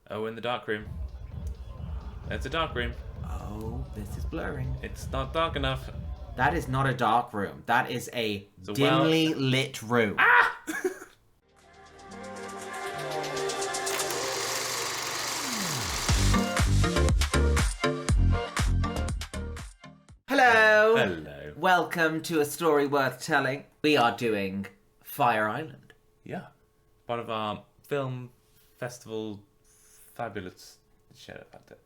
Oh, in the dark room. It's a dark room. Oh, this is blurring. It's not dark enough. That is not a dark room. That is a dimly lit room. Ah! Hello. Hello. Welcome to A Story Worth Telling. We are doing Fire Island. Yeah. Part of our film festival fabulous shit about it.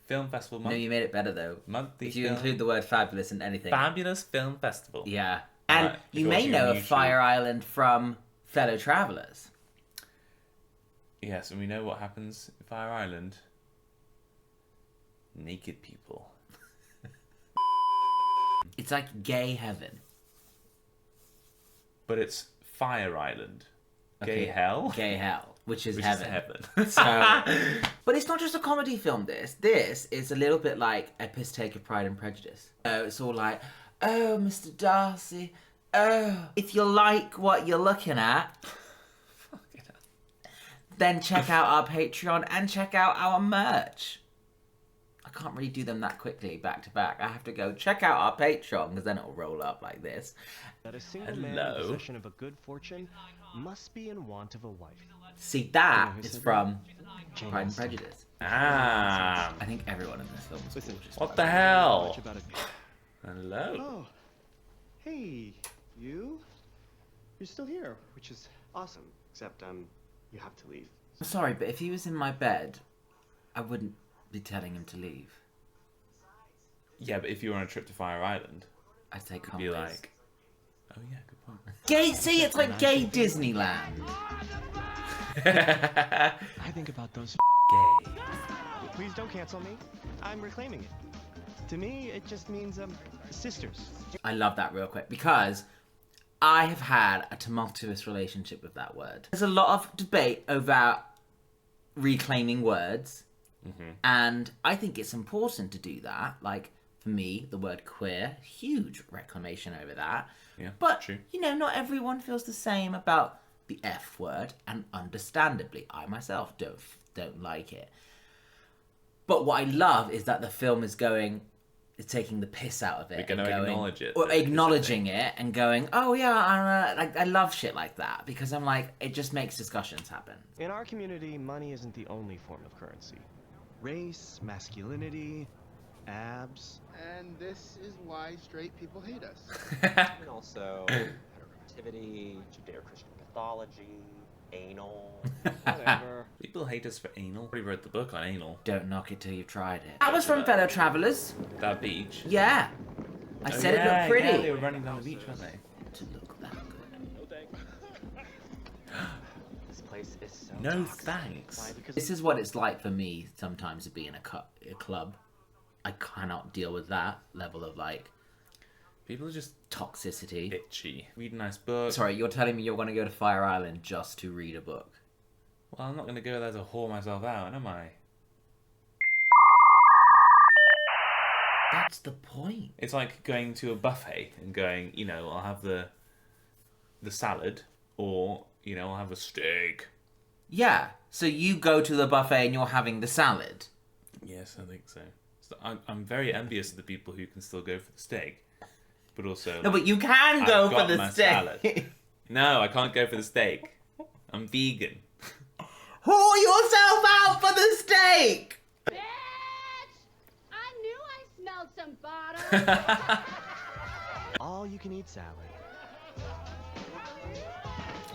Film festival month. No, you made it better though. Monthly if you film. include the word fabulous in anything. Fabulous Film Festival. Yeah. And Right, you may know of Fire Island from fellow travelers. Yes, and we know what happens in Fire Island. Naked people. It's like gay heaven. But it's Fire Island. Gay Okay, hell? Gay hell, which is Which heaven. is heaven. So, but it's not just a comedy film, this. This is a little bit like a piss take of Pride and Prejudice. It's all like, oh, Mr. Darcy, oh. If you like what you're looking at, then check out our Patreon and check out our merch. I can't really do them that quickly back to back. I have to go check out our Patreon because then it'll roll up like this. That a single man in possession of a good fortune must be in want of a wife. See, that is from Pride and Prejudice. Ah. I think everyone in this film is gorgeous. What the hell? Hello. Oh, hey, you? You're still here, which is awesome. Except you have to leave. I'm sorry, but if he was in my bed, I wouldn't be telling him to leave. Yeah, but if you were on a trip to Fire Island, I'd say you'd be like, oh yeah, good point. Gay, see, it's like gay Disneyland. I think about those Gay. Please don't cancel me. I'm reclaiming it. To me, it just means sisters. I love that real quick because I have had a tumultuous relationship with that word. There's a lot of debate over reclaiming words. Mm-hmm. And I think it's important to do that. Like, for me, the word queer, huge reclamation over that. Yeah, but, true. You know, not everyone feels the same about the F word, and understandably, I myself don't like it. But what I love is that the film is taking the piss out of it. We're going to acknowledge it. Or acknowledging it and going, oh yeah, I love shit like that. Because I'm like, it just makes discussions happen. In our community, money isn't the only form of currency. Race, masculinity, abs. And this is why straight people hate us. And also heteronormativity, Judeo-Christian mythology, anal, Whatever. People hate us for anal. I already wrote the book on anal. Don't knock it till you've tried it. That was from Fellow Travelers. That beach. Yeah. I said it looked pretty. Yeah, they were running down the beach, weren't they? To look that good. This place is so No toxic. thanks. Why? Because This is what it's like for me sometimes to be in a club. I cannot deal with that level of like People are just toxicity. itchy. Read a nice book. Sorry, you're telling me you're going to go to Fire Island just to read a book? Well, I'm not going to go there to whore myself out, am I? That's the point. It's like going to a buffet and going, you know, I'll have the salad, or, you know, I'll have a steak. Yeah. So you go to the buffet and you're having the salad. Yes, I think so. I'm very envious of the people who can still go for the steak, but also No, but you can go I've for got the my steak. salad. No, I can't go for the steak. I'm vegan. Whore yourself out for the steak! Bitch! I knew I smelled some butter. all you can eat salad.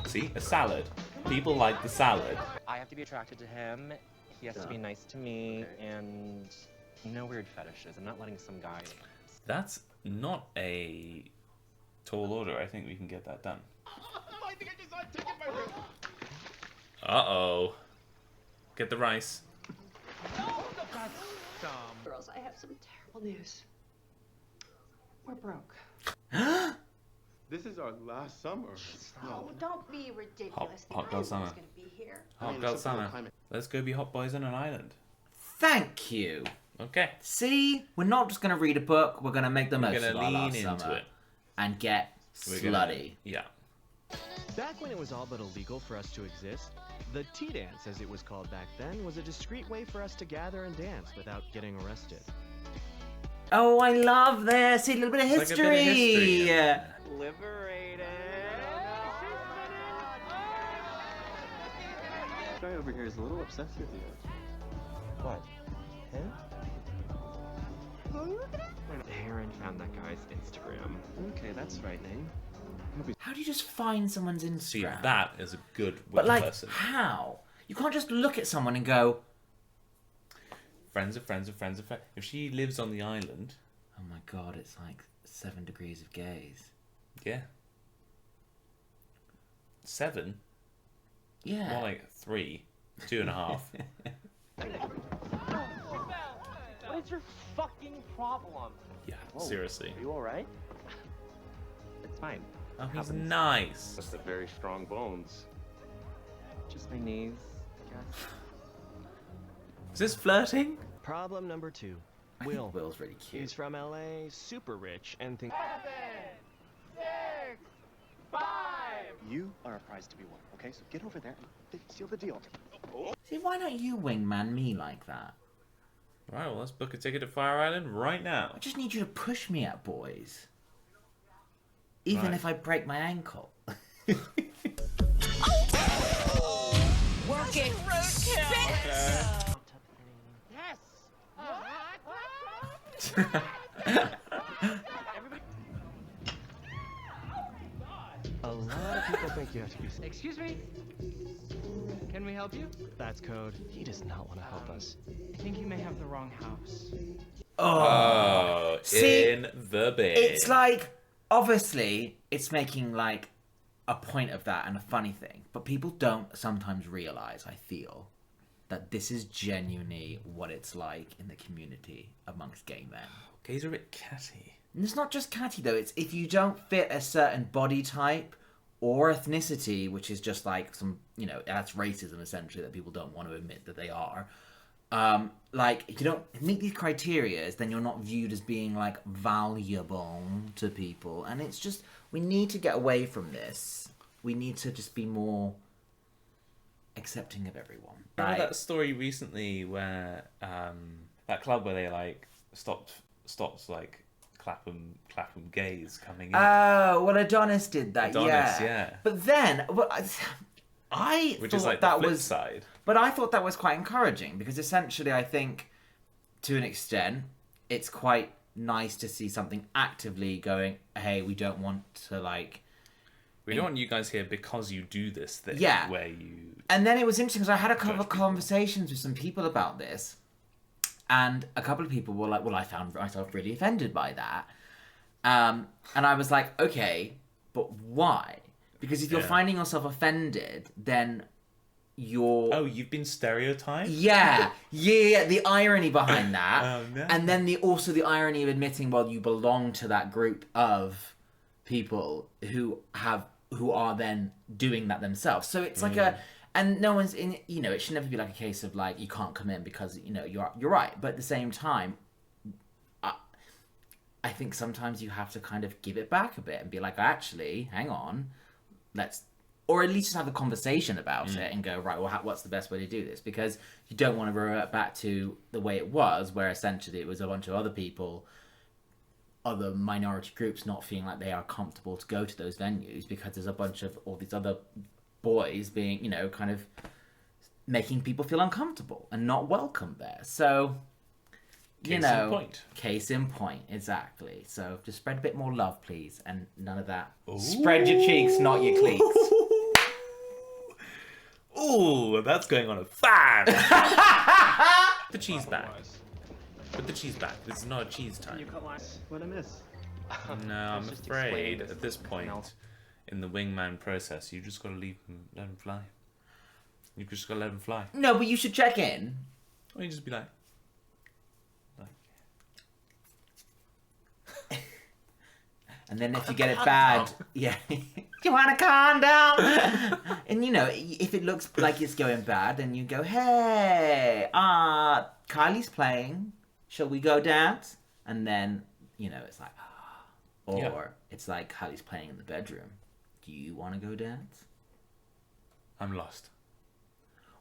See, a salad. People like the salad. I have to be attracted to him. He has to be nice to me, and no weird fetishes. I'm not letting some guy. That's not a tall order. I think we can get that done. I think I just saw a ticket in my room. Uh-oh. Get the rice. Girls, I have some terrible news. We're broke. This is our last summer. Oh, don't be ridiculous. Hot girl summer. gonna be here. Hot girl summer. Let's go be hot boys on an island. Thank you. Okay. See, we're not just going to read a book, we're going to make the We're most gonna of our last lean into summer. it. And get We're slutty. Yeah. Back when it was all but illegal for us to exist, The tea dance, as it was called back then, was a discreet way for us to gather and dance without getting arrested. Oh, I love this. See, a little bit of It's like a history. bit of history in there. Liberated! This guy over here is a little obsessed with you. What? Him? Aaron found that guy's Instagram. Okay, that's frightening. How do you just find someone's Instagram? See, that is a good But like, person. how? You can't just look at someone and go, Friends of friends of friends of friends. If she lives on the island, oh my god, it's like 7 degrees of gaze. yeah. 7? Yeah. More like 3, 2.5. What is your fucking problem? Yeah, seriously. Are you alright? It's fine. Oh, he's Happens. nice. Must have very strong bones. Just my knees, I guess. Is this flirting? Problem number 2. I think Will. Will's really cute. He's from LA, super rich, and thinks. 7, 6, 5. You are a prize to be won, okay? So get over there and seal the deal. See, why don't you wingman me like that? Right, well, let's book a ticket to Fire Island right now. I just need you to push me at boys. Even Right. if I break my ankle. Work it, roadkill. Yes! A lot of people think you have to be. Excuse me? Can we help you? That's code. He does not want to help us. I think you may have the wrong house. Oh, See, in the bin. It's like, obviously, it's making like a point of that and a funny thing. But people don't sometimes realize, I feel, that this is genuinely what it's like in the community amongst gay men. Gays are a bit catty. And it's not just catty though, it's if you don't fit a certain body type or ethnicity, which is just like some, you know, that's racism essentially that people don't want to admit that they are. Like, if you don't meet these criterias, then you're not viewed as being like valuable to people. And it's just, we need to get away from this. We need to just be more accepting of everyone. Remember Right? that story recently where that club where they like stopped like Clapham gays coming in. Oh, well, Adonis did that, Adonis, yeah. yeah. But then, I Which thought is like that the flip was, side. but I thought that was quite encouraging because essentially, I think, to an extent, it's quite nice to see something actively going. Hey, we don't want to like. We don't want you guys here because you do this thing. Yeah. Where you. And then it was interesting because I had a couple Judge of people. conversations with some people about this, and a couple of people were like, "Well, I found myself really offended by that," and I was like, "Okay, but why?" Because if you're Yeah. finding yourself offended, then you're Oh, you've been stereotyped? yeah, the irony behind that, Oh, no. and then also the irony of admitting, well, you belong to that group of people who are then doing that themselves. So it's like and no one's in. You know, it should never be like a case of like you can't come in because you know you're right. But at the same time, I think sometimes you have to kind of give it back a bit and be like, actually, hang on, let's. Or at least just have a conversation about it and go, right, well, what's the best way to do this? Because you don't want to revert back to the way it was, where essentially it was a bunch of other people, other minority groups not feeling like they are comfortable to go to those venues because there's a bunch of all these other boys being, you know, kind of making people feel uncomfortable and not welcome there. So, you Case in know, point. case in point, exactly. So just spread a bit more love, please, and none of that. Spread your cheeks, not your cleats. Ooh, that's going on a fan. The cheese back. Put the cheese back. This is not a cheese time. What I miss? No, I'm just afraid explain at this this point now. in the wingman process, you just got to let him fly. You just got to let him fly. No, but you should check in. Or you just be like, And then if you get it bad, yeah, you want to calm down? And you know, if it looks like it's going bad, then you go, hey, Kylie's playing. Shall we go dance? And then, you know, it's like, or Yeah. it's like Kylie's playing in the bedroom. Do you want to go dance? I'm lost.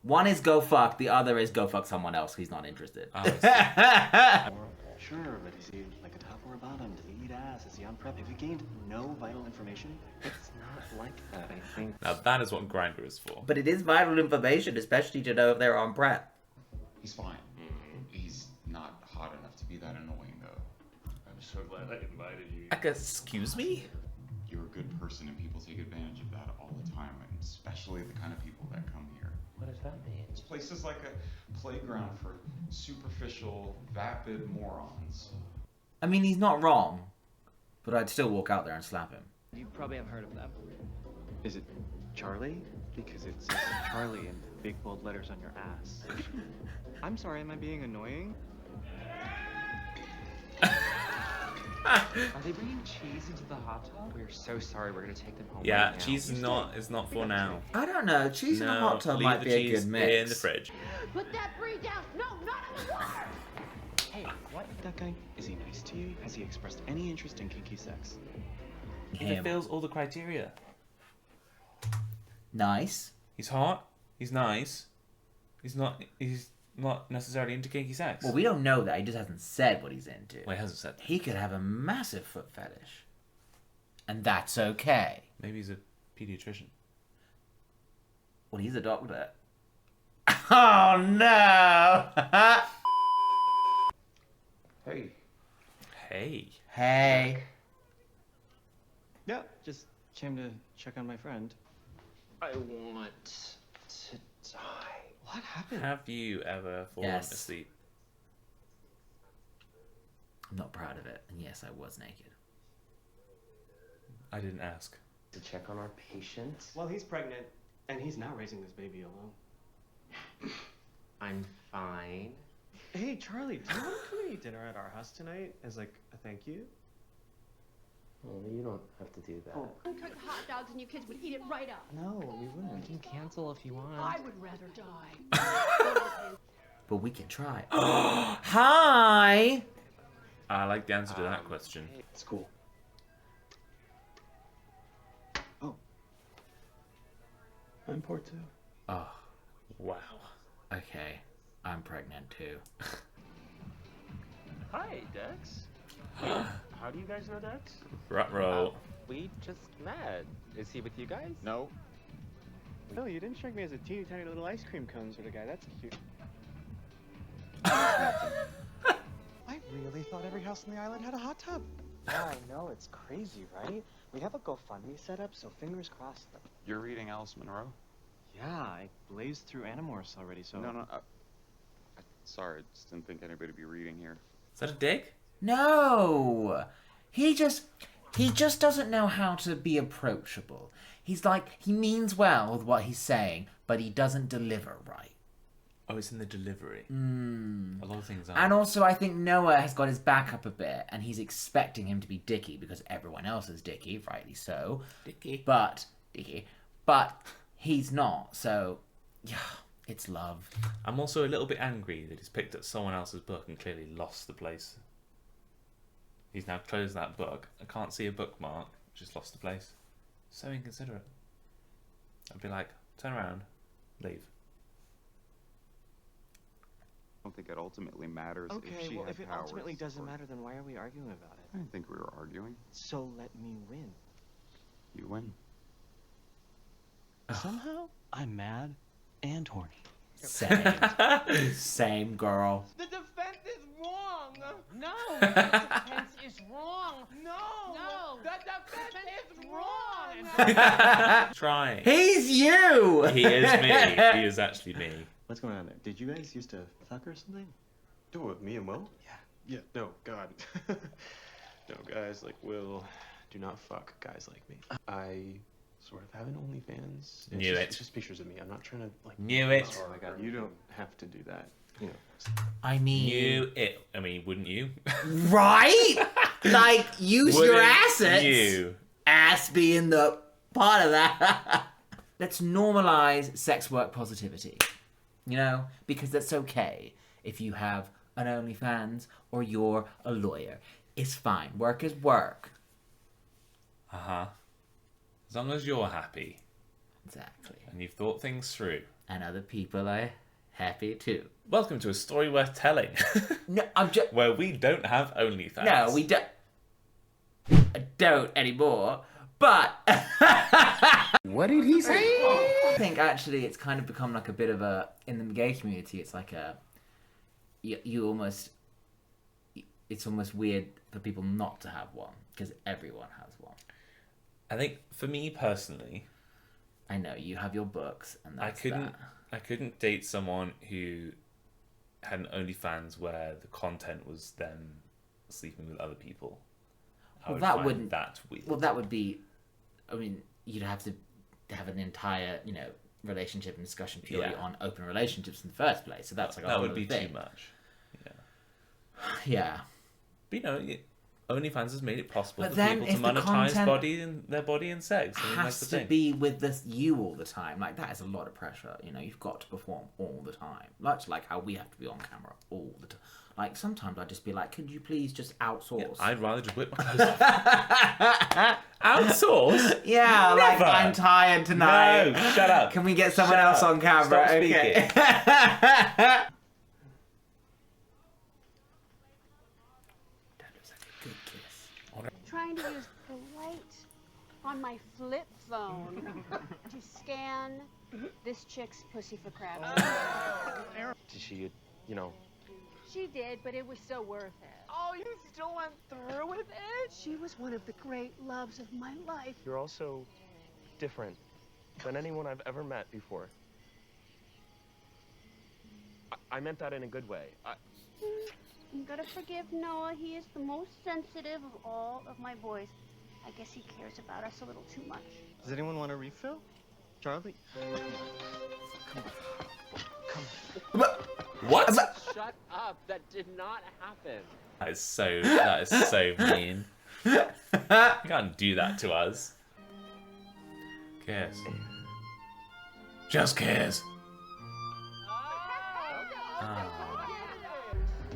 One is go fuck, the other is go fuck someone else. He's not interested. Oh, I Sure, but is he like a top or a bottom? Does he eat ass? Is he on prep? Have you gained no vital information? It's not like that, I think. Now that is what Grindr is for. But it is vital information, especially to know if they're on prep. He's fine. He's not hot enough to be that annoying, though. I'm so glad I invited you. Like, excuse me? You're a good person, and people take advantage of that all the time, and especially the kind of people that come here. What does that mean? This place is like a playground for superficial, vapid morons. I mean, he's not wrong, but I'd still walk out there and slap him. You probably have heard of them. Is it Charlie? Because it says Charlie in big bold letters on your ass. I'm sorry, am I being annoying? Are they bringing cheese into the hot tub? We're so sorry. We're gonna take them home. Yeah, right now. cheese is not for now. I don't know. Cheese in a hot tub leave might the be a cheese good mix. in the fridge. Put that brie down. No, not in the water. Hey, what? That guy, is he nice to you? Has he expressed any interest in kinky sex? He Him. fulfills all the criteria. Nice. He's hot. He's nice. He's not necessarily into kinky sex. Well, we don't know that. He just hasn't said what he's into. Well, he hasn't said. He could have a massive foot fetish. And that's okay. Maybe he's a pediatrician. Well, he's a doctor. Oh, no! Hey, Hey. Hey. Yeah, just came to check on my friend. I want to die. What happened? Have you ever fallen Yes. asleep? I'm not proud of it. And yes, I was naked. I didn't ask. To check on our patient. Well, he's pregnant, and he's now raising this baby alone. I'm fine. Hey, Charlie, do you want to come and eat dinner at our house tonight as like a thank you? Well, you don't have to do that. Uncooked hot dogs and you kids would eat it right up. No, we wouldn't. You can cancel if you want. I would rather die. But we can try. Hi! I like the answer to that question. It's cool. Oh. I'm poor too. Oh, Wow. okay. I'm pregnant too. Hi, Dex. How do you guys know Dex? Ruh-roh. We just met. Is he with you guys? no. No, you didn't strike me as a teeny tiny little ice cream cone sort of guy. That's cute. I really thought every house on the island had a hot tub. Yeah, I know. It's crazy, right? We have a GoFundMe set up, so fingers crossed. You're reading Alice Munro? Yeah, I blazed through Animorphs already, so... No. Sorry, I just didn't think anybody would be reading here. Is that a dig? No! He just doesn't know how to be approachable. He's like, he means well with what he's saying, but he doesn't deliver right. Oh, it's in the delivery. A lot of things are. And also, I think Noah has got his back up a bit, and he's expecting him to be Dicky because everyone else is Dicky, rightly so. Dicky. But he's not, so, yeah, it's love. I'm also a little bit angry that he's picked up someone else's book and clearly lost the place. He's now closed that book. I can't see a bookmark. Just lost the place. So inconsiderate. I'd be like, turn around, leave. I don't think it ultimately matters if Okay, she well, had if it powers ultimately doesn't or- matter, then why are we arguing about it? I didn't think we were arguing. So let me win. You win. Somehow, I'm mad and horny. Same. Same, girl. The defense is wrong. No! The defense is wrong! No. No. The defense is wrong. Trying. He's you! He is me. He is actually me. What's going on there? Did you guys used to fuck or something? Do it, me and Will? Yeah. No, God. No, guys like Will do not fuck guys like me. I sort of have an OnlyFans. Knew it. It's just pictures of me. I'm not trying to like. Knew it. Oh my God, you don't have to do that. You know. I mean... Knew it. I mean, wouldn't you? Right? Like, use your Wouldn't assets. you? Ass being the part of that. Let's normalize sex work positivity. You know? Because that's okay if you have an OnlyFans or you're a lawyer. It's fine. Work is work. Uh-huh. As long as you're happy Exactly. and you've thought things through. and other people are happy too. Welcome to A Story Worth Telling, No, I'm just... where we don't have OnlyFans. No, we don't. I don't anymore. But... What did he say? I think actually it's kind of become like a bit of a... In the gay community, it's like a... You almost... It's almost weird for people not to have one, because everyone has one. I think for me personally, I know, you have your books, and that's I couldn't date someone who had an OnlyFans where the content was them sleeping with other people. Well, that wouldn't... that weird. Well, that would be... I mean, you'd have to have an entire, relationship and discussion purely on open relationships in the first place. So that's like a that whole would be other thing. too much. Yeah. Yeah. But OnlyFans has made it possible But for then people to if the monetize content their body and sex. I mean, that's Has the to thing. be with you all the time. Like, that is a lot of pressure. You've got to perform all the time. Much like how we have to be on camera all the time. Like, sometimes I'd just be like, could you please just outsource? Yeah, I'd rather just whip my clothes off. Outsource? Yeah, like, Never. I'm tired tonight. No, shut up. Can we get someone Shut else up. on camera? Stop Okay. speaking. Good kiss. Trying to use the light on my flip phone to scan this chick's pussy for crabs. Did she, She did, but it was so worth it. Oh, you still went through with it? She was one of the great loves of my life. You're also different than anyone I've ever met before. I meant that in a good way. You gotta forgive Noah. He is the most sensitive of all of my boys. I guess he cares about us a little too much. Does anyone want a refill? Charlie? What? Shut up. That did not happen. That is so mean. You can't do that to us. Kiss. Just kiss.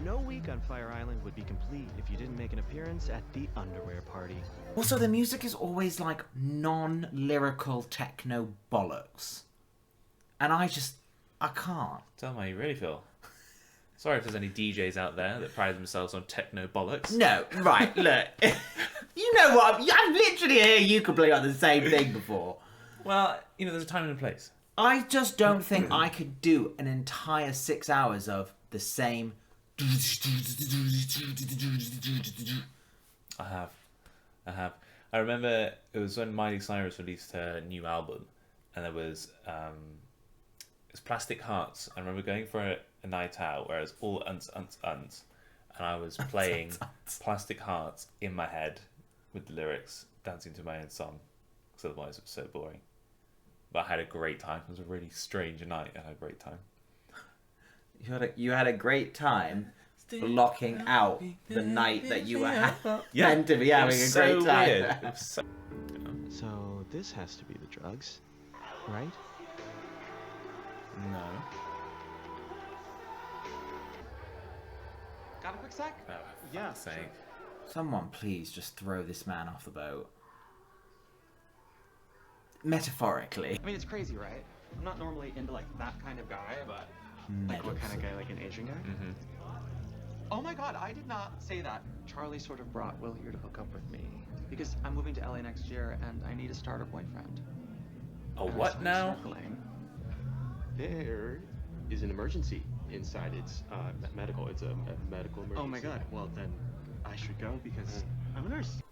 No week on Fire Island would be complete if you didn't make an appearance at the underwear party. Also, the music is always like non-lyrical techno bollocks. And I can't. Tell me how you really feel. Sorry if there's any DJs out there that pride themselves on techno bollocks. No, right, look. You know what? I've literally heard you complain about the same thing before. Well, there's a time and a place. I just don't think I could do an entire 6 hours of the same... I have. I remember it was when Miley Cyrus released her new album, and there was it's Plastic Hearts. I remember going for a night out where it was all unts, and I was playing Plastic Hearts in my head with the lyrics, dancing to my own song, because otherwise it was so boring. But I had a great time. It was a really strange night. I had a great time. You had a great time blocking out the night that you were meant to be having a great time. Weird. It was so... So this has to be the drugs, right? No. Got a quick sec? Oh, Yeah, sake. Someone please just throw this man off the boat. Metaphorically. I mean, it's crazy, right? I'm not normally into like that kind of guy, but Like what kind of guy? Like an Asian guy? Mm-hmm. oh my god, I did not say that. Charlie sort of brought Will here to hook up with me because I'm moving to LA next year and I need a starter boyfriend. A what now? There is an emergency inside. It's medical. It's a medical emergency. Oh my god. Well, then I should go because I'm a nurse.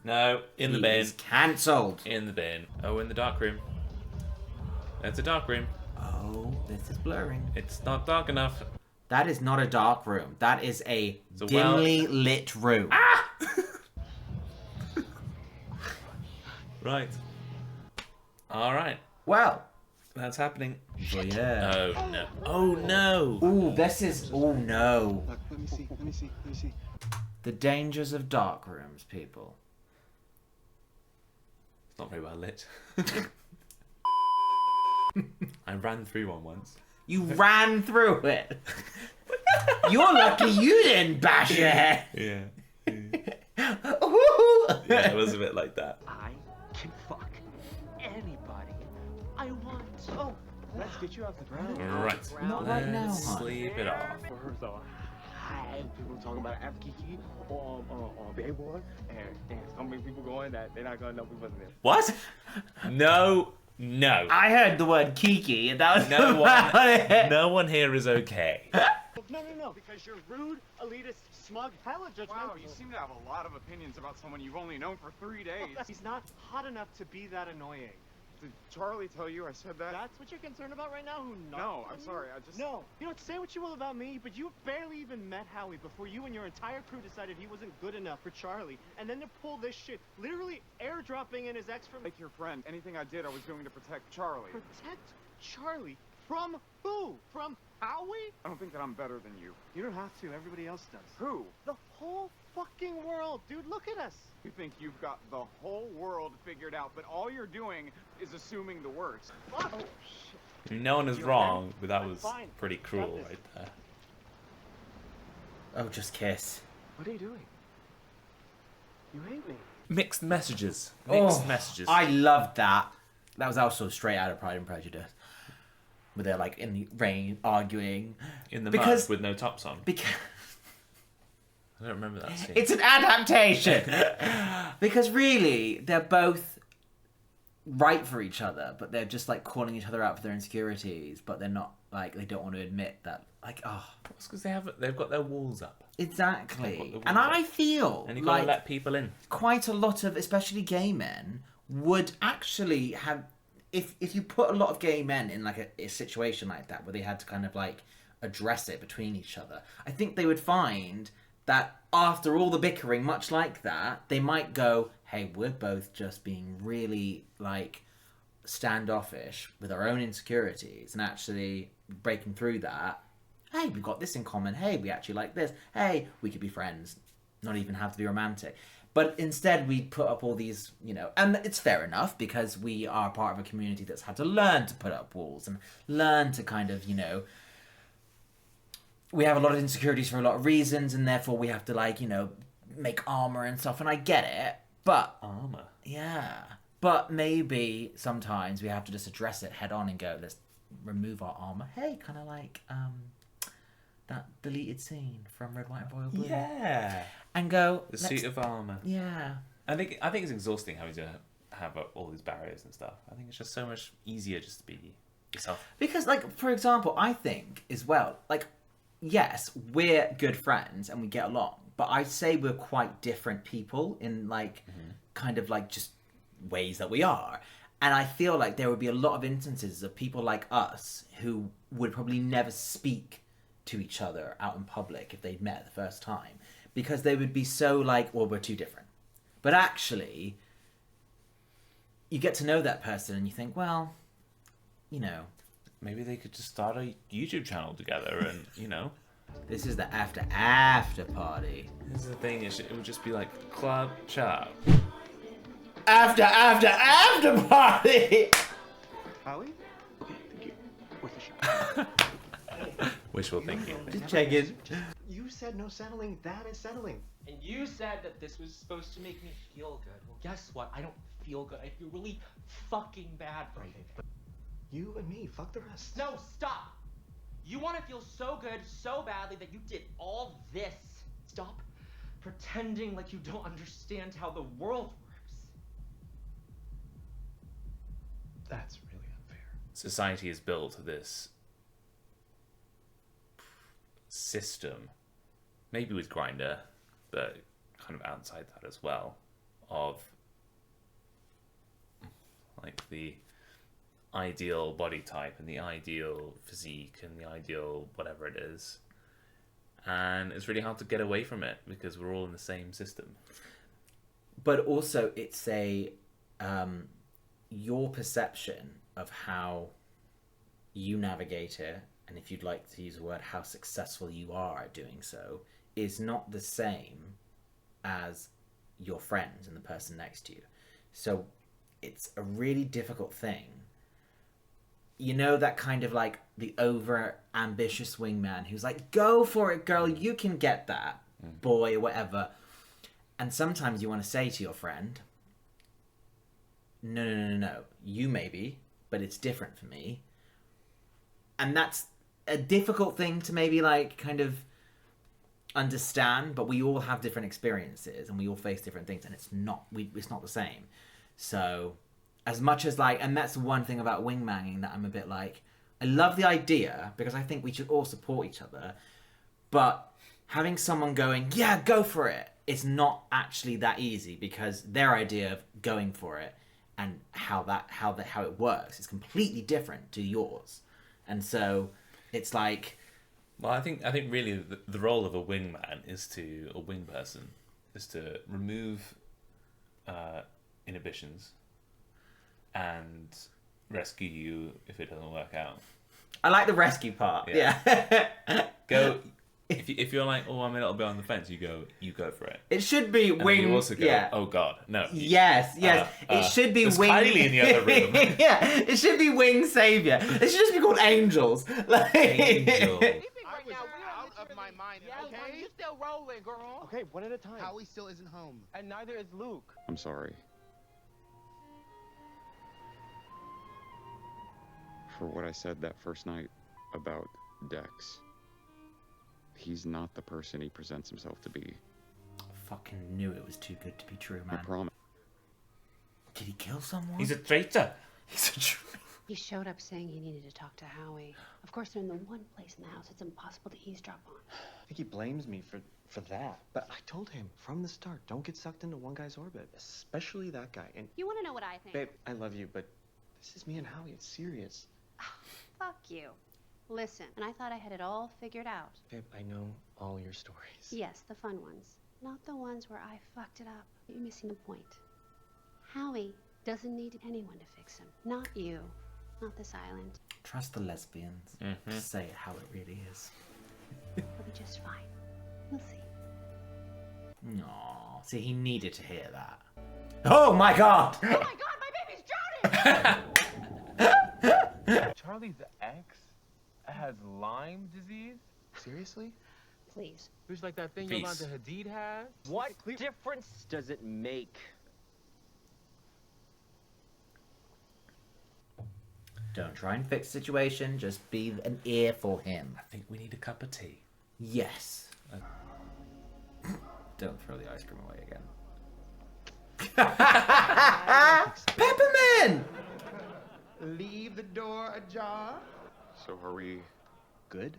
No, in the bin. He's cancelled. In the bin. Oh, in the dark room. That's a dark room. Oh, this is blurring. It's not dark enough. That is not a dark room. That is a a dimly lit room. Right. All right. Well. That's happening. Yeah. Oh no. Oh no. Ooh, this is... Oh no. Look, let me see. The dangers of dark rooms, people. It's not very well lit. I ran through one once. You ran through it. You're lucky you didn't bash your head. Yeah. Ooh. Yeah, it was a bit like that. I can fuck anybody I want. Oh, Let's get you off the ground. Right. Not right now, Let's hon. sleep it off. So, hi, people talking about after Kiki or Bay Boy, and it's gonna make people going that they're not gonna know we wasn't there. What? No. I heard the word Kiki, and that was No one here is okay. No, because you're rude, elitist, smug, hella judgmental. Wow, you seem to have a lot of opinions about someone you've only known for 3 days. He's not hot enough to be that annoying. Did Charlie tell you I said that? That's what you're concerned about right now? No, I'm sorry, I just... No, you know, say what you will about me, but you barely even met Howie before you and your entire crew decided he wasn't good enough for Charlie. And then to pull this shit, literally airdropping in his ex from... Like your friend, anything I did, I was doing to protect Charlie. Protect Charlie? From who? From Howie? I don't think that I'm better than you. You don't have to, everybody else does. Who? The whole fucking world, dude, look at us. You think you've got the whole world figured out, but all you're doing is assuming the worst. Fuck. Oh, shit. No one is wrong, but that was pretty cruel right there. Oh, just kiss. What are you doing? You hate me. Mixed messages. I loved that. That was also straight out of Pride and Prejudice. Where they're like in the rain arguing. In the mud with no tops on. Because I don't remember that scene. it's an adaptation! Because really, they're both right for each other, but they're just like calling each other out for their insecurities, but they're not like, they don't want to admit that, like, oh. It's because they've got their walls up. Exactly. And I feel and you've like got to let people in. Quite a lot of, especially gay men, would actually have, if you put a lot of gay men in like a situation like that where they had to kind of like address it between each other, I think they would find that after all the bickering, much like that, they might go, hey, we're both just being really like standoffish with our own insecurities and actually breaking through that. Hey, we've got this in common. Hey, we actually like this. Hey, we could be friends. Not even have to be romantic. But instead we put up all these, you know, and it's fair enough because we are part of a community that's had to learn to put up walls and learn to kind of, you know, we have a lot of insecurities for a lot of reasons and therefore we have to like, you know, make armor and stuff, and I get it, but... Armor? Yeah. But maybe sometimes we have to just address it head on and go, let's remove our armor. Hey, kind of like, that deleted scene from Red, White, and Royal Blue. Yeah. And go... The suit of armor. Yeah. I think it's exhausting having to have all these barriers and stuff. I think it's just so much easier just to be yourself. Because, like, for example, I think as well, like, yes, we're good friends and we get along, but I'd say we're quite different people in, like, kind of, like, just ways that we are. And I feel like there would be a lot of instances of people like us who would probably never speak to each other out in public if they'd met the first time. Because they would be so like, well, we're too different. But actually, you get to know that person and you think, well, you know. Maybe they could just start a YouTube channel together and, you know. This is the after party. This is the thing, it would just be like club chat. After party! Howie? Okay, thank you. Worth a shot. Wishful thinking. Just check in. You said no settling. That is settling. And you said that this was supposed to make me feel good. Well, guess what? I don't feel good. I feel really fucking bad right now. You and me, fuck the rest. No, stop! You want to feel so good, so badly that you did all this. Stop pretending like you don't understand how the world works. That's really unfair. Society has built this system, maybe with Grindr, but kind of outside that as well, of like the ideal body type and the ideal physique and the ideal whatever it is, and it's really hard to get away from it because we're all in the same system. But also it's a your perception of how you navigate it, and if you'd like to use the word, how successful you are at doing so, is not the same as your friends and the person next to you. So it's a really difficult thing. You know, that kind of like the over ambitious wingman who's like, go for it, girl, you can get that, boy, or whatever. And sometimes you want to say to your friend, no, you maybe, but it's different for me. And that's a difficult thing to maybe like kind of understand, but we all have different experiences and we all face different things, and it's not the same. So as much as like, and that's one thing about wingmanning that I'm a bit like, I love the idea because I think we should all support each other, but having someone going, yeah, go for it, it's not actually that easy, because their idea of going for it and how it works is completely different to yours. And so it's like, well, I think really the role of a wingman is a wing person is to remove inhibitions and rescue you if it doesn't work out. I like the rescue part. Yeah. Go. If you're like, oh, I'm a little bit on the fence, you go for it. It should be and wing. You also go, yeah. Oh God, no. Yes. It should be wing. Kylie in the other room. Yeah. It should be wing savior. It should just be called angels. Like... Angel. I was out of my mind. Okay. You still rolling, girl. Okay, one at a time. Howie still isn't home. And neither is Luke. I'm sorry. For what I said that first night about Dex. He's not the person he presents himself to be. Fucking knew it was too good to be true, man. I promise. Did he kill someone? He's a traitor. He's a traitor. He showed up saying he needed to talk to Howie. Of course, they're in the one place in the house it's impossible to eavesdrop on. I think he blames me for that. But I told him from the start, don't get sucked into one guy's orbit, especially that guy. And You want to know what I think? babe, I love you, but this is me and Howie. It's serious. Fuck you. Listen, and I thought I had it all figured out. Babe, I know all your stories. Yes, the fun ones. Not the ones where I fucked it up. You're missing the point. Howie doesn't need anyone to fix him. Not you. Not this island. Trust the lesbians. Mm-hmm. Say it how it really is. He'll be just fine. We'll see. Aww. See, he needed to hear that. Oh my god! Oh my god, my baby's drowning! Charlie's ex has Lyme disease? Seriously? Please. Who's like that thing Peace. Yolanda Hadid has? What difference does it make? Don't try and fix the situation, just be an ear for him. I think we need a cup of tea. Yes. Don't throw the ice cream away again. Peppermint! Leave the door ajar. So are we Good?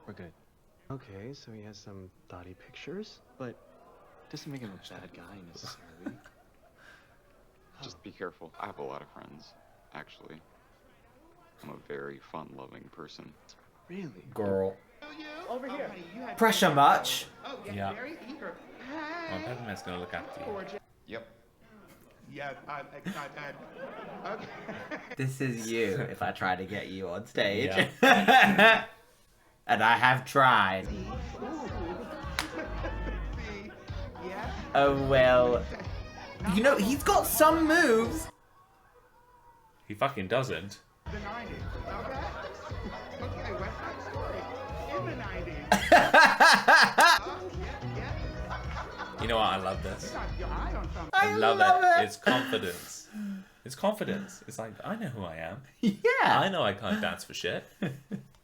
We're good. Okay, so he has some thoughty pictures, but doesn't make him a bad guy necessarily. Just be careful. I have a lot of friends, actually. I'm a very fun-loving person. Really? Girl. Over here. Pressure much? Yeah. Well, Peppermint's gonna look after you. Yep. Yeah, okay. This is you if I try to get you on stage. Yeah. And I have tried. Oh well. You know, he's got some moves. He fucking doesn't. The 90s, okay? Okay, West Side Story. In the 90s. You know what? I love this. Your eye on something. I love love it. it. It's confidence. It's confidence. It's like, I know who I am. Yeah. I know I can't dance for shit.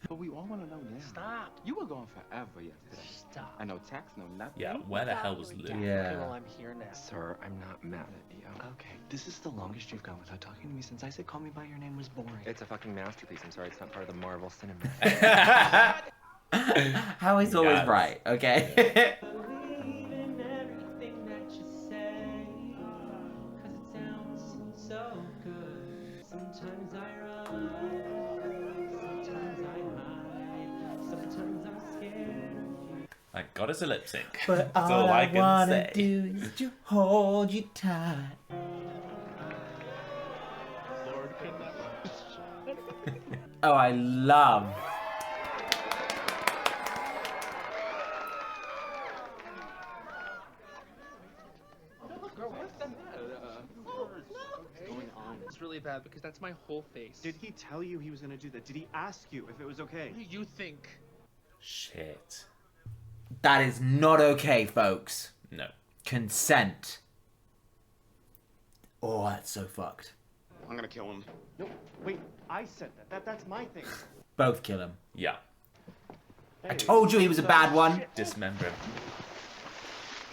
But we all want to know now. Stop. You were gone forever yesterday. Stop. I know text, no nothing. Yeah, where the hell was Luke? Yeah. Okay, well, I'm here now. Sir, I'm not mad at you. Okay, this is the longest you've gone without talking to me since I said call me by your name was boring. It's a fucking masterpiece. I'm sorry, it's not part of the Marvel Cinematic. Howie's always Yes. right, okay? Sometimes I run, sometimes I hide, sometimes I'm scared. I got us a lip sync. But That's all I can wanna say. do is to hold you tight. Lord, couldn't that Oh, I love. Girl, what's the matter? What's going on? It's really bad because that's my whole face. Did he tell you he was gonna do that? Did he ask you if it was okay? What do you think? Shit. That is not okay, folks. No. Consent. Oh, that's so fucked. I'm gonna kill him. No, wait, I said that. That's my thing. Both kill him. Yeah. I told you he was a bad one. Dismember him.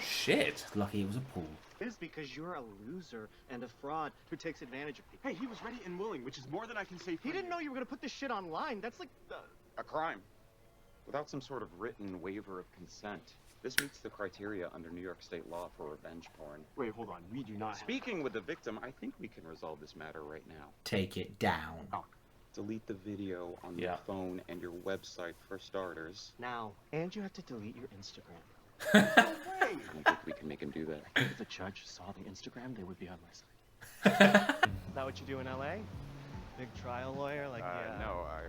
Shit. Lucky it was a pool. It is because you're a loser and a fraud who takes advantage of people. Hey, he was ready and willing, which is more than I can say for He didn't know you were gonna put this shit online. That's like A crime. Without some sort of written waiver of consent. This meets the criteria under New York state law for revenge porn. Wait, hold on. We do not. Speaking with the victim, I think we can resolve this matter right now. Take it down. Delete the video on your phone and your website for starters. now, and you have to delete your Instagram. I don't think we can make him do that. If the judge saw the Instagram, they would be on my side. Is that what you do in LA? Big trial lawyer, like No, I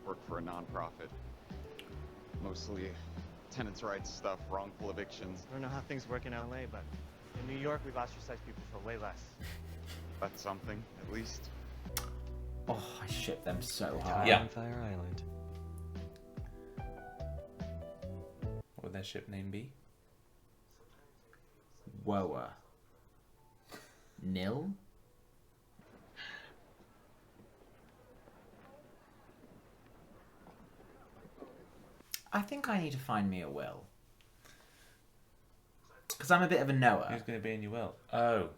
work for a nonprofit. Mostly tenants' rights stuff, wrongful evictions. I don't know how things work in LA, but in New York, we've ostracized people for way less. That's something, at least. Oh, I ship them so hard. Yeah. On Fire Island. What would their ship name be? Woa. Nil? I think I need to find me a will. Because I'm a bit of a knower. Who's going to be in your will? Oh.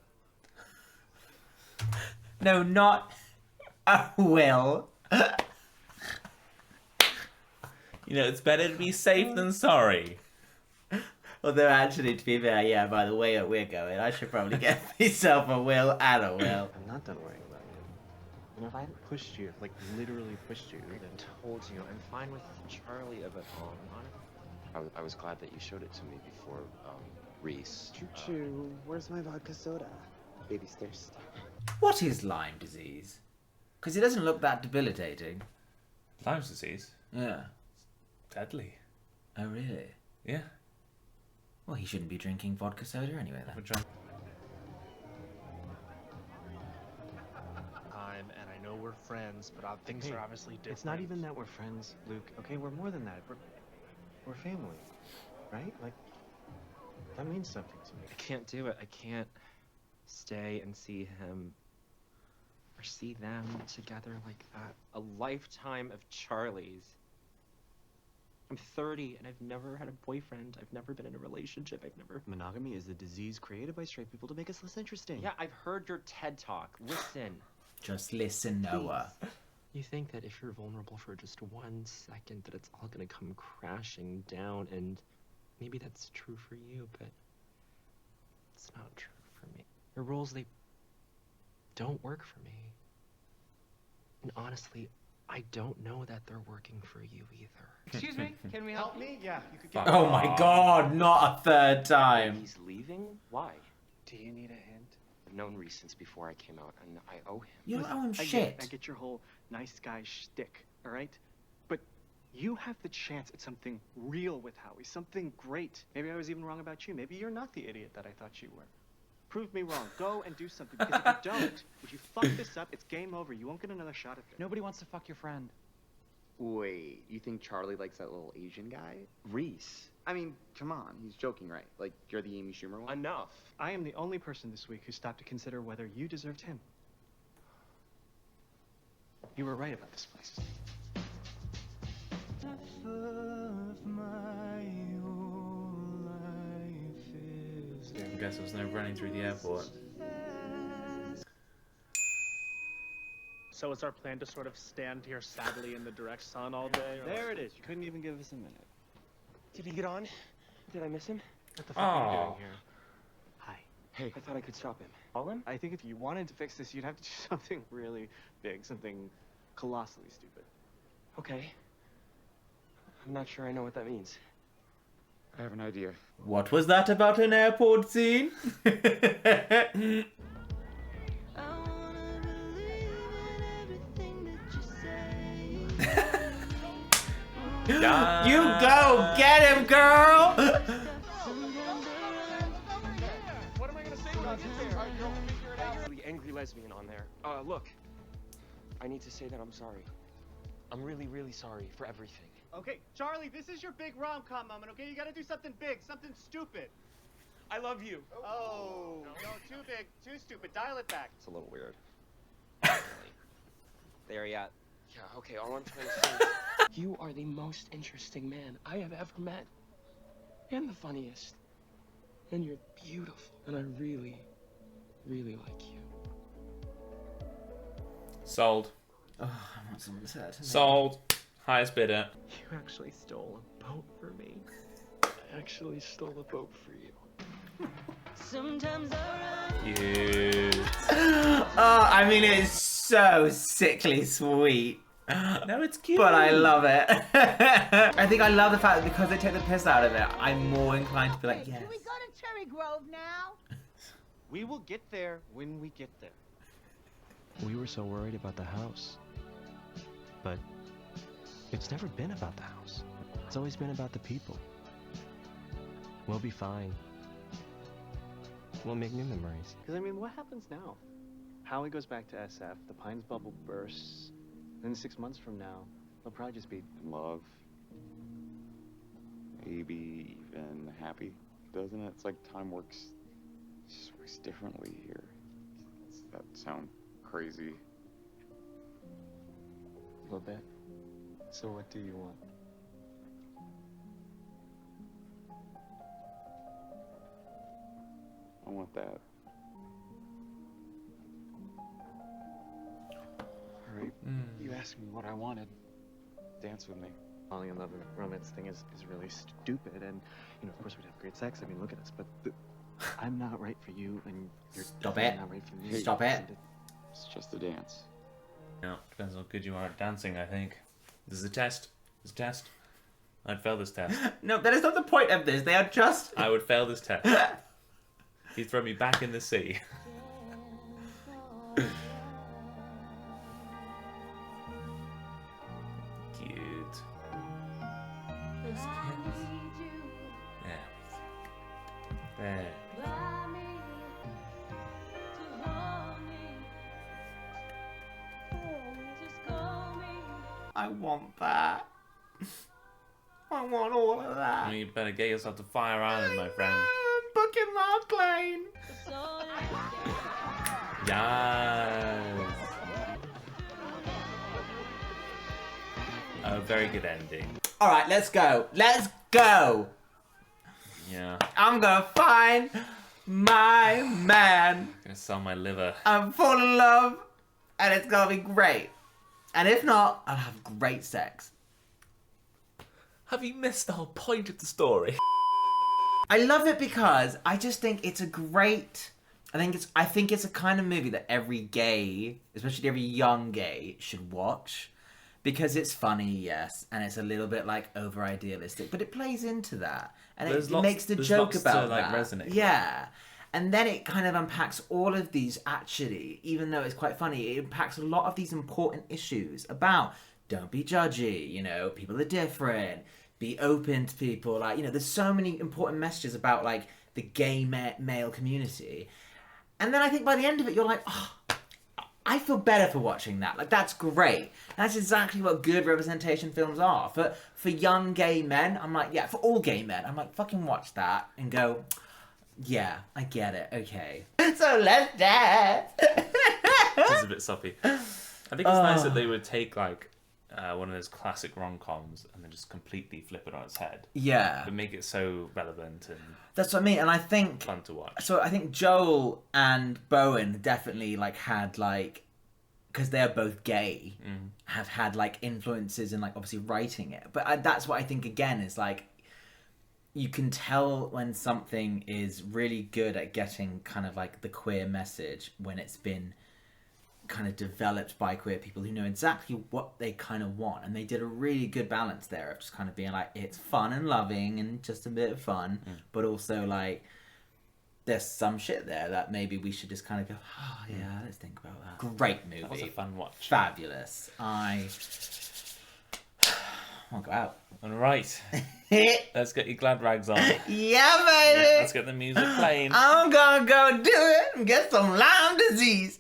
No, not a will. You know, it's better to be safe than sorry. Although, actually, to be fair, yeah, by the way that we're going, I should probably get myself a will and a will. I'm not done worrying about you. And if I hadn't pushed you, like literally pushed you, then Told you, I'm fine with Charlie of it all. I was glad that you showed it to me before, Reese. Choo-choo, where's my vodka soda? Baby's thirsty. What is Lyme disease? Because it doesn't look that debilitating. Lyme's disease? Yeah. Deadly. Oh, really? Yeah. Well, he shouldn't be drinking vodka soda anyway, then. And I know we're friends, but things are obviously different. It's not even that we're friends, Luke. Okay, we're more than that. We're family, right? Like that means something to me. I can't do it. I can't stay and see him or see them together like that. A lifetime of Charlie's. I'm 30 and I've never had a boyfriend. I've never been in a relationship. I've never... Monogamy is a disease created by straight people to make us less interesting. Yeah, I've heard your TED Talk. Listen. Just listen, Noah. You think that if you're vulnerable for just 1 second that it's all gonna come crashing down, and maybe that's true for you, but it's not true for me. Your rules, they don't work for me. And honestly, I don't know that they're working for you either. Excuse me, can we help me? Yeah, you could get. Oh my god, not a third time. He's leaving? Why? Do you need a hint? I've known Reese since before I came out, and I owe him. You don't owe him I shit. get your whole nice guy shtick, all right? But you have the chance at something real with Howie, something great. Maybe I was even wrong about you. Maybe you're not the idiot that I thought you were. Prove me wrong. Go and do something. Because if you don't, if you fuck this up, it's game over. You won't get another shot at it. Nobody wants to fuck your friend. Wait, you think Charlie likes that little Asian guy? Reese. I mean, come on, he's joking, right? Like, you're the Amy Schumer one? Enough. I am the only person this week who stopped to consider whether you deserved him. You were right about this place. I guess there was no running through the airport. So it's our plan to sort of stand here sadly in the direct sun all day? Or There it is. You couldn't even give us a minute. Did he get on? Did I miss him? What the fuck are you doing here? Hi. Hey. I thought I could stop him. Call him? I think if you wanted to fix this, you'd have to do something really big, something colossally stupid. Okay. I'm not sure I know what that means. I have an idea. What was that about an airport scene? You go get him, girl! What am I gonna say when I get there? You'll figure it out. The angry lesbian on there. Look. I need to say that I'm sorry. I'm really, really sorry for everything. Okay, Charlie, this is your big rom-com moment, okay? You gotta do something big, something stupid. I love you. Oh, no, too big, too stupid. Dial it back. It's a little weird. there yet. Yeah, okay, all I'm trying to say is you are the most interesting man I have ever met. And the funniest. And you're beautiful. And I really, really like you. Sold. Oh, I want someone to say that to me. Sold. Highest bidder. You actually stole a boat for me. I actually stole a boat for you. Sometimes I run. Cute. Oh, I mean, it's so sickly sweet. No, it's cute. But I love it. I think I love the fact that because they take the piss out of it, I'm more inclined to be like, yes. Can we go to Cherry Grove now? We will get there when we get there. We were so worried about the house. But it's never been about the house. It's always been about the people. We'll be fine. We'll make new memories. Because, I mean, what happens now? Howie goes back to SF, the Pines bubble bursts, then 6 months from now, they'll probably just be In love. Maybe even happy, doesn't it? It's like time works differently here. Does that sound crazy? a little bit. So what do you want? I want that. Alright, you asked me what I wanted. Dance with me. Falling in love and romance thing is really stupid, and, you know, of course we'd have great sex, I mean, look at us, but I'm not right for you, and you're Stop it. not right for me. Stop it. It's just a dance. No, depends how good you are at dancing, I think. This is a test. This is a test. I'd fail this test. No, that is not the point of this. They are just... I would fail this test. He'd throw me back in the sea. Cute. Those kids. There. There. I want that. I want all of that. Well, you better get yourself to Fire Island, my friend. Booking my plane. Yes. A very good ending. All right, let's go. Let's go. Yeah. I'm gonna find my man. I'm gonna sell my liver. I'm fall in love, and it's gonna be great. And if not, I'll have great sex. Have you missed the whole point of the story? I love it because I just think it's a great. I think it's a kind of movie that every gay, especially every young gay, should watch. Because it's funny, yes, and it's a little bit like over idealistic, but it plays into that, and it makes the joke about that. Resonate. Yeah, and then it kind of unpacks all of these. Actually, even though it's quite funny, it unpacks a lot of these important issues about don't be judgy. You know, people are different. Be open to people. Like, you know, there's so many important messages about like the gay male community, and then I think by the end of it, you're like, oh, I feel better for watching that. Like, that's great. That's exactly what good representation films are. For young gay men, I'm like, yeah, for all gay men, I'm like, fucking watch that and go, yeah, I get it, okay. So let's dance. It's a bit soppy. I think it's nice that they would take, like, one of those classic rom-coms and then just completely flip it on its head. Yeah. But make it so relevant and... That's what I mean, and I think... fun to watch. So I think Joel and Bowen definitely, like, had, like... Because they're both gay, have had, like, influences in, like, obviously writing it. But that's what I think, again, is, like... You can tell when something is really good at getting kind of, like, the queer message when it's been kind of developed by queer people who know exactly what they kind of want, and they did a really good balance there of just kind of being like, it's fun and loving and just a bit of fun, but also like there's some shit there that maybe we should just kind of go, oh yeah, let's think about that. Great movie. That was a fun watch. Fabulous. I'll go out. All right. Let's get your glad rags on. Yeah, baby. Yeah, let's get the music playing. I'm gonna go do it and get some Lyme disease.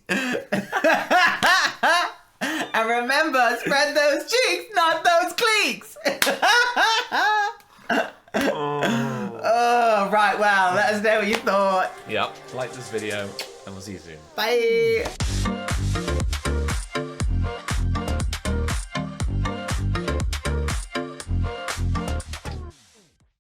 And remember, spread those cheeks, not those cleeks. Oh, right. Well, let us know what you thought. Yep. Like this video, and we'll see you soon. Bye.